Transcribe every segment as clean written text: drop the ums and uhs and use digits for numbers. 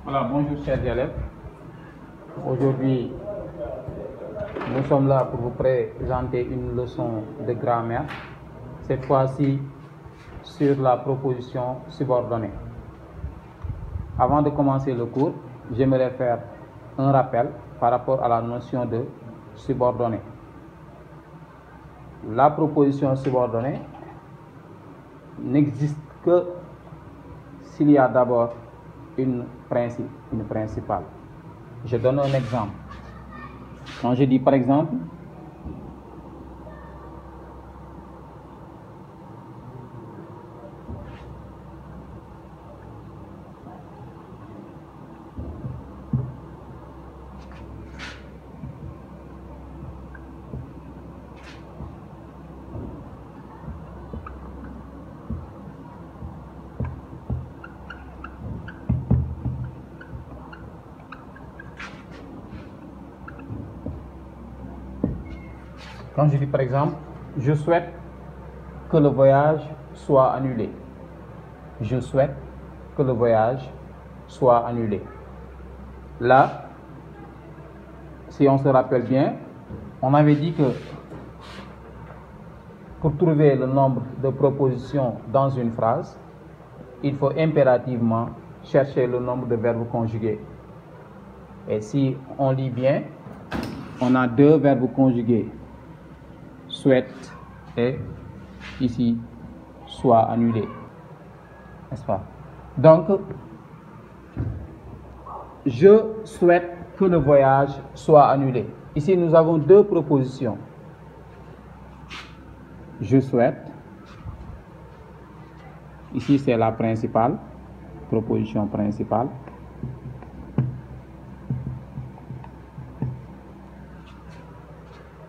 Voilà, bonjour chers élèves. Aujourd'hui, nous sommes là pour vous présenter une leçon de grammaire, cette fois-ci sur la proposition subordonnée. Avant de commencer le cours, j'aimerais faire un rappel par rapport à la notion de subordonnée. La proposition subordonnée n'existe que s'il y a d'abord une principale. Je donne un exemple. Quand je dis par exemple, je souhaite que le voyage soit annulé. Je souhaite que le voyage soit annulé. Là, si on se rappelle bien, on avait dit que pour trouver le nombre de propositions dans une phrase, il faut impérativement chercher le nombre de verbes conjugués. Et si on lit bien, on a deux verbes conjugués. Souhaite et ici soit annulé, n'est-ce pas? Donc, je souhaite que le voyage soit annulé. Ici, nous avons deux propositions. Je souhaite, ici c'est la principale, proposition principale.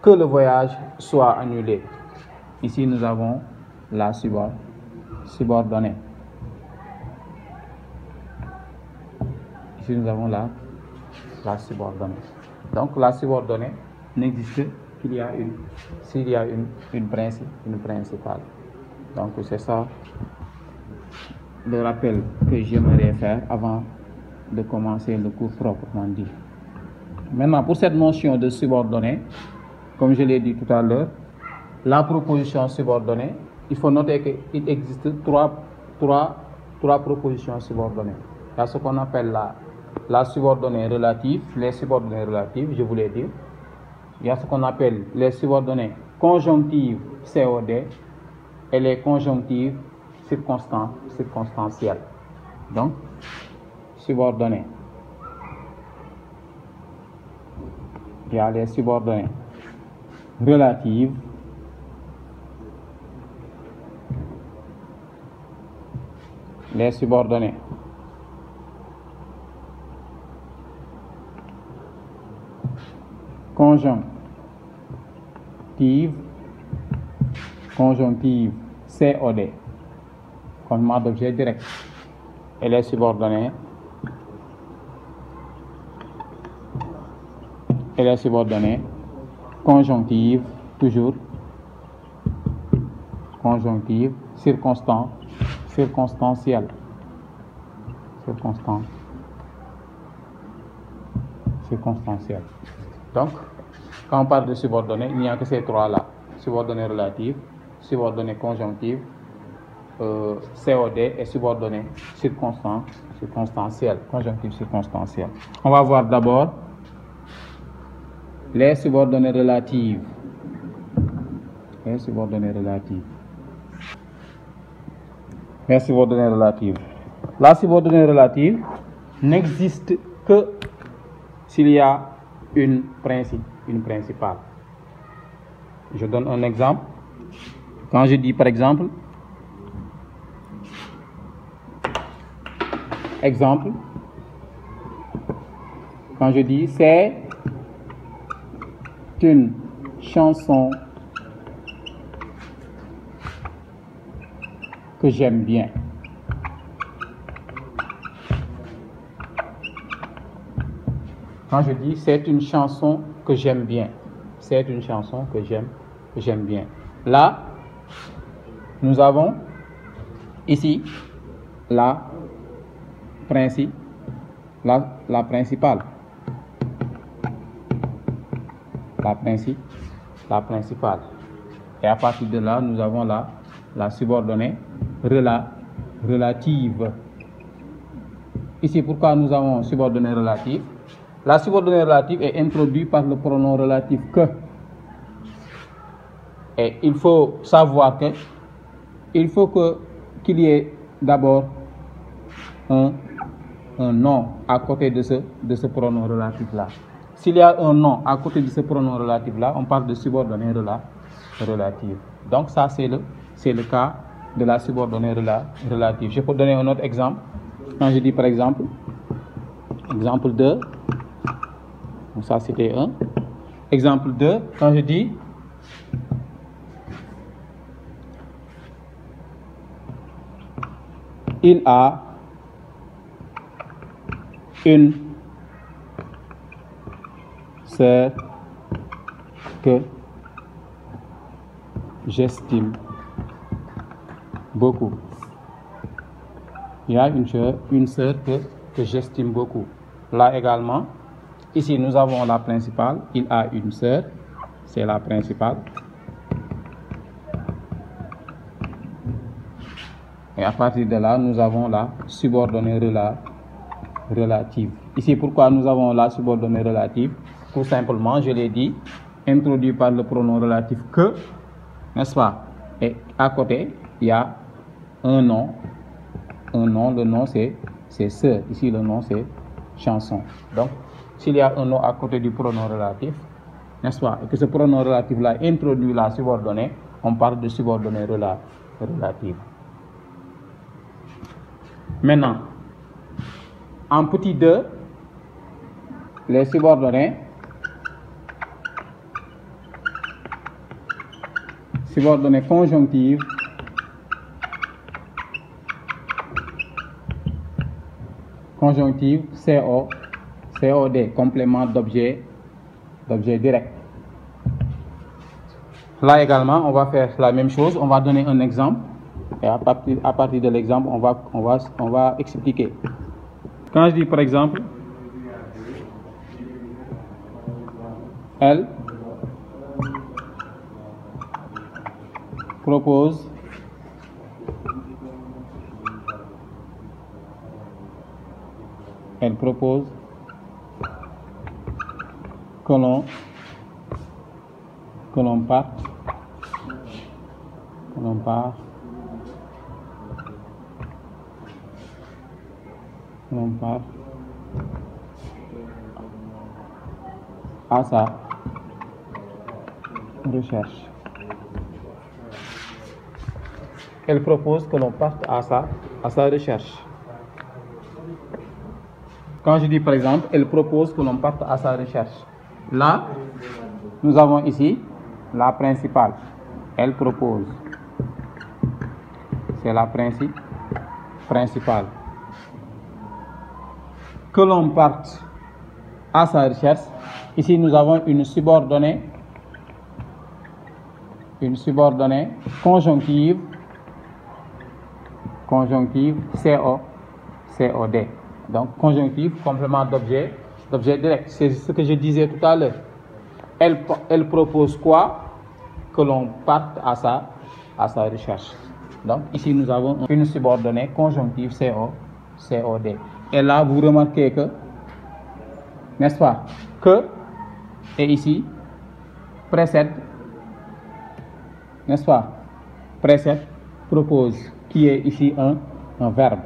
Que le voyage soit annulé. Ici, nous avons la subordonnée. Ici, nous avons la subordonnée. Donc, la subordonnée n'existe s'il y a une principale. Donc, c'est ça le rappel que j'aimerais faire avant de commencer le cours proprement dit. Maintenant, pour cette notion de subordonnée, comme je l'ai dit tout à l'heure, la proposition subordonnée, il faut noter qu'il existe trois propositions subordonnées. Il y a ce qu'on appelle la subordonnée relative, les subordonnées relatives, je voulais dire. Il y a ce qu'on appelle les subordonnées conjonctives COD et les conjonctives circonstancielles. Donc, subordonnées. Il y a les subordonnées relatives, les subordonnées conjonctives COD, complément d'objet direct, et les subordonnées conjonctives, toujours conjonctives circonstancielles. Donc, quand on parle de subordonnées, il n'y a que ces trois-là. Subordonnées relatives, subordonnées conjonctives, COD et subordonnées circonstancielles, conjonctives circonstancielles. On va voir d'abord les subordonnées relatives. La subordonnée relative n'existe que s'il y a une principale. Je donne un exemple. Quand je dis par exemple, quand je dis c'est une chanson que j'aime bien. Quand je dis c'est une chanson que j'aime bien, c'est une chanson que j'aime bien. Là, nous avons ici la la principale. La principale. Et à partir de là, nous avons la subordonnée relative. Ici, pourquoi nous avons subordonnée relative? La subordonnée relative est introduite par le pronom relatif que. Et il faut savoir que il faut qu'il y ait d'abord un nom à côté de ce pronom relatif-là. S'il y a un nom à côté de ce pronom relatif-là, on parle de subordonnée relative. Donc ça, c'est le cas de la subordonnée relative. Je peux donner un autre exemple. Quand je dis par exemple, exemple 2, donc ça c'était 1. Exemple 2, quand je dis il a une sœur que j'estime beaucoup. Il y a une sœur que j'estime beaucoup. Là également, ici nous avons la principale. Il a une sœur, c'est la principale. Et à partir de là, nous avons la subordonnée relative. Ici, pourquoi nous avons la subordonnée relative? Tout simplement, je l'ai dit, introduit par le pronom relatif que, n'est-ce pas? Et à côté, il y a un nom. Le nom c'est sœur. Ici, le nom c'est chanson. Donc, s'il y a un nom à côté du pronom relatif, n'est-ce pas? Et que ce pronom relatif-là introduit la subordonnée, on parle de subordonnée relative. Maintenant, en petit 2, les subordonnées conjonctives COD, complément d'objet direct. Là également, on va faire la même chose. On va donner un exemple. Et à partir de l'exemple, on va expliquer. Quand je dis par exemple, elle propose que l'on parte à sa recherche. Elle propose que l'on parte à sa recherche. Quand je dis par exemple, elle propose que l'on parte à sa recherche. Là, nous avons ici la principale. Elle propose. C'est la principale. Que l'on parte à sa recherche. Ici, nous avons une subordonnée conjonctive COD. Donc, conjonctive, complément d'objet direct. C'est ce que je disais tout à l'heure. Elle propose quoi? Que l'on parte à sa recherche. Donc, ici, nous avons une subordonnée conjonctive COD. Et là, vous remarquez que, n'est-ce pas, que, et ici, précède, n'est-ce pas, précède, propose, qui est ici un verbe.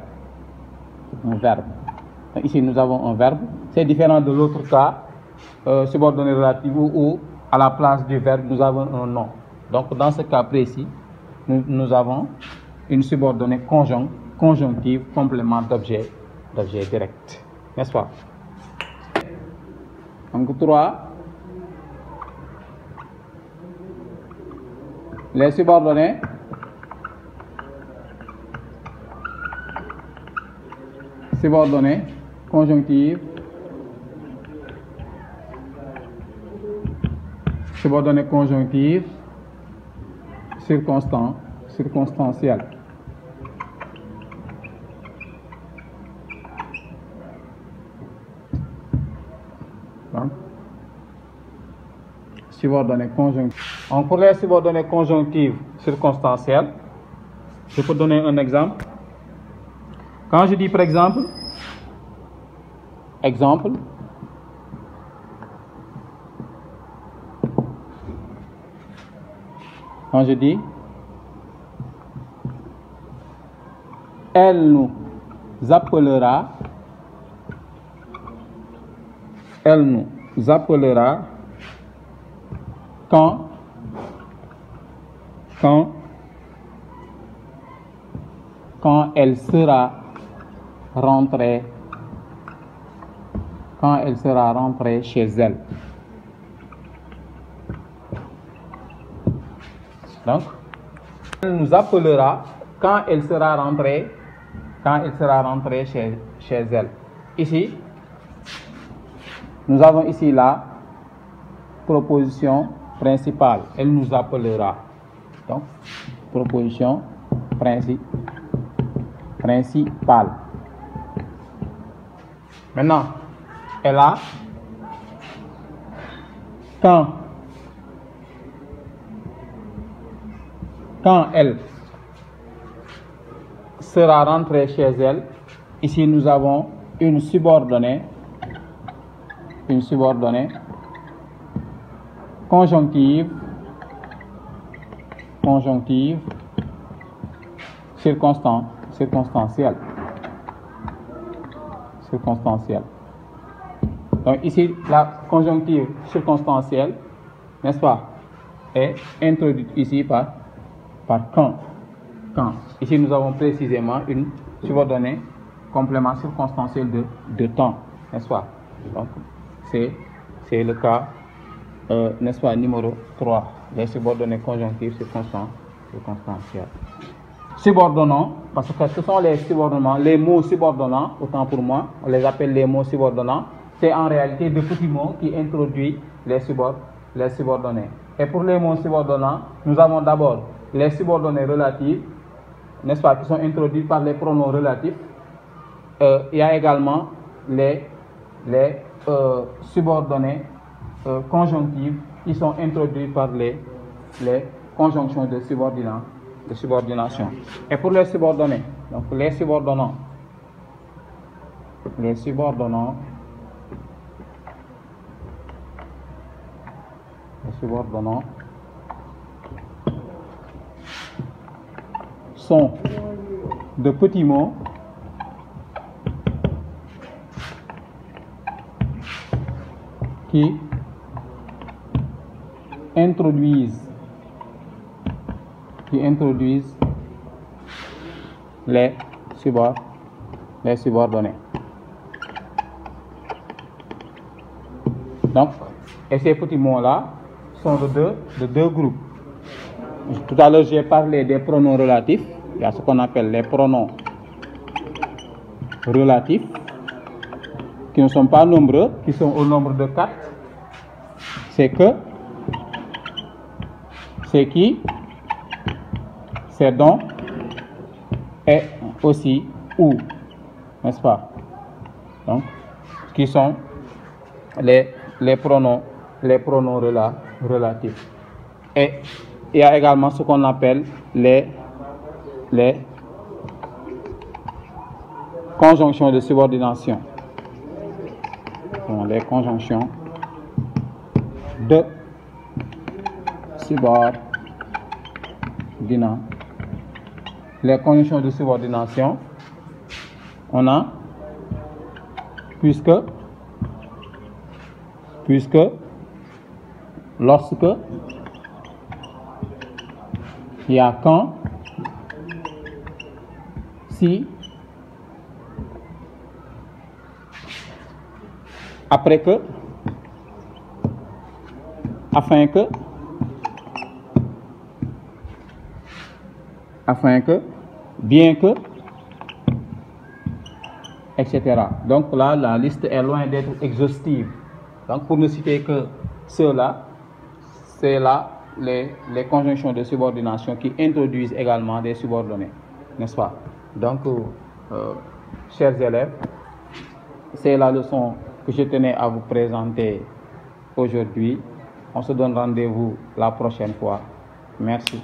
Ici, nous avons un verbe. C'est différent de l'autre cas, subordonnée relative, où à la place du verbe, nous avons un nom. Donc, dans ce cas précis, nous avons une subordonnée conjonctive, complément d'objet direct. N'est-ce pas? Donc, 3. Les subordonnées conjonctives, subordonnées conjonctives circonstancielles. subordonnées conjonctives. Donc, pour les subordonnées conjonctives circonstancielles, je peux donner un exemple. Quand je dis par exemple, quand je dis elle nous appellera quand elle sera rentrée chez elle. Donc, elle nous appellera quand elle sera rentrée chez elle. Ici, nous avons ici la proposition principale. Elle nous appellera. Donc, proposition principale. Maintenant, elle a quand elle sera rentrée chez elle, ici nous avons une subordonnée conjonctive circonstancielle. Donc ici, la conjonctive circonstancielle, n'est-ce pas, est introduite ici par quand. Ici, nous avons précisément une subordonnée complément circonstanciel de temps, n'est-ce pas? Donc, c'est le cas, n'est-ce pas, numéro 3, les subordonnées conjonctives circonstancielles. Subordonnants, parce que ce sont les subordonnants, les mots subordonnants, autant pour moi, on les appelle les mots subordonnants, c'est en réalité de petits mots qui introduisent les subordonnées. Et pour les mots subordonnants, nous avons d'abord les subordonnées relatives, n'est-ce pas, qui sont introduites par les pronoms relatifs. Il y a également les subordonnées conjonctives qui sont introduites par les conjonctions de subordination. Et pour les subordonnées, donc les subordonnants sont de petits mots qui introduisent les subordonnées. Donc, et ces petits mots-là sont de deux groupes. Tout à l'heure, j'ai parlé des pronoms relatifs. Il y a ce qu'on appelle les pronoms relatifs, qui ne sont pas nombreux, qui sont au nombre de 4. C'est que, c'est qui, c'est dont, et aussi où, n'est-ce pas? Donc, qui sont les pronoms relatifs. Et il y a également ce qu'on appelle les conjonctions de subordination. Les conjonctions de subordination. Les conjonctions de subordination, on a puisque lorsque il y a quand, si, après que, afin que, bien que, etc. Donc là, la liste est loin d'être exhaustive. Donc pour ne citer que ceux-là, c'est là les conjonctions de subordination qui introduisent également des subordonnées, n'est-ce pas? Donc, chers élèves, c'est la leçon que je tenais à vous présenter aujourd'hui. On se donne rendez-vous la prochaine fois. Merci.